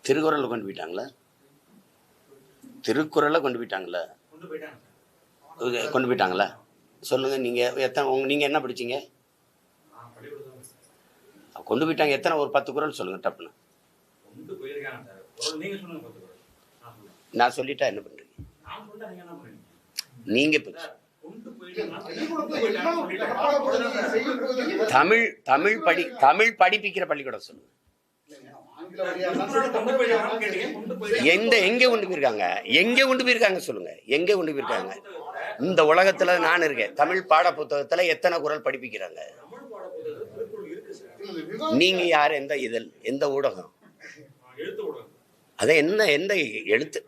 திருக்குறளை கொண்டு போயிட்டாங்களா? திருக்குறளை கொண்டு போயிட்டாங்களா? கொண்டு போயிட்டாங்களா? சொல்லுங்க. நீங்க என்ன படிச்சீங்க? கொண்டு போயிட்டாங்க. எத்தனை? ஒரு 10 குறள் சொல்லுங்க டப்புன்னு. நான் சொல்லிட்டா என்ன பண்றீங்க? நீங்க தமிழ் படிப்பிக்கிற பள்ளிக்கூடம் சொல்லுங்க. எங்க கொண்டு போயிருக்காங்க சொல்லுங்க. எங்க கொண்டு போயிருக்காங்க? இந்த உலகத்துல நான் இருக்கேன். தமிழ் பாட புத்தகத்துல எத்தனை குறள் படிப்பிக்கிறாங்க? நீங்க யாரு? எந்த இதழ்? எந்த ஊடகம்? அத எந்த எழுத்து?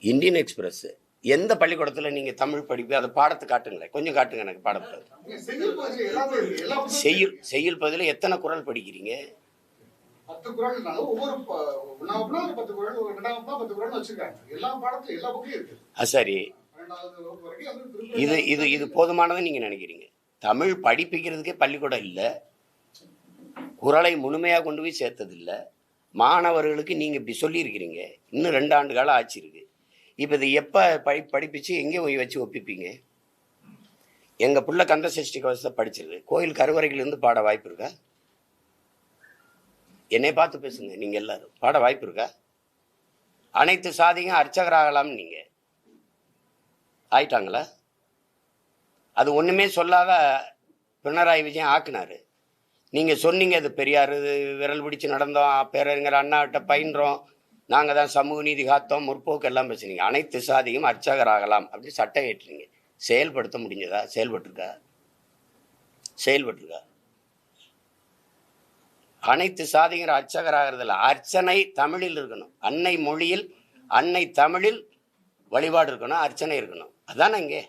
Indian express. எந்த பள்ளிக்கூடத்துல நீங்க தமிழ் படிப்பு? அதை பாடத்தை காட்டுங்களேன், கொஞ்சம் காட்டுங்க எனக்கு. பாடத்தை செய்யுள் பகுதியில எத்தனை குறள் படிக்கிறீங்க? சரி, இது போதுமானதை நீங்க நினைக்கிறீங்க? தமிழ் படிப்பிக்கிறதுக்கே பள்ளிக்கூடம் இல்லை, குறளை முழுமையா கொண்டு போய் சேர்த்தது இல்லை, மாணவர்களுக்கு நீங்க இப்படி சொல்லி இருக்கிறீங்க. இன்னும் 2 ஆண்டு காலம் ஆச்சு இருக்கு. இப்ப இது எப்ப படிப்பிச்சு எங்கே போய் வச்சு ஒப்பிப்பீங்க? எங்க புள்ள கந்த சஷ்டி கவசத்தை படிச்சிருக்கு. கோயில் கருவறையிலிருந்து பாட வாய்ப்பு இருக்கா? என்னை பார்த்து பேசுங்க. நீங்க எல்லாரும் பாட வாய்ப்பு இருக்கா? அனைத்து சாதியும் அர்ச்சகராகலாம் நீங்க ஆயிட்டாங்களா? அது ஒண்ணுமே சொல்லாத பினராயி விஜயன் ஆக்குனாரு. நீங்க சொன்னீங்க அது பெரியார் விரல் பிடிச்சு நடந்தோம், பேரறிஞர் அண்ணாவிட்ட பயின்றோம், நாங்க தான் சமூக நீதி காத்தோம், முற்போக்கு எல்லாம் பேசுனீங்க. அனைத்து சாதியும் அர்ச்சகராகலாம் அப்படி சட்டம் ஏற்றுறீங்க. செயல்படுத்த முடிஞ்சதா? செயல்பட்டிருக்கா? அனைத்து சாதிங்கிற அர்ச்சகராகிறதுல அர்ச்சனை தமிழில் இருக்கணும். அன்னை மொழியில் அன்னை தமிழில் வழிபாடு இருக்கணும், அர்ச்சனை இருக்கணும். அதானே இங்கே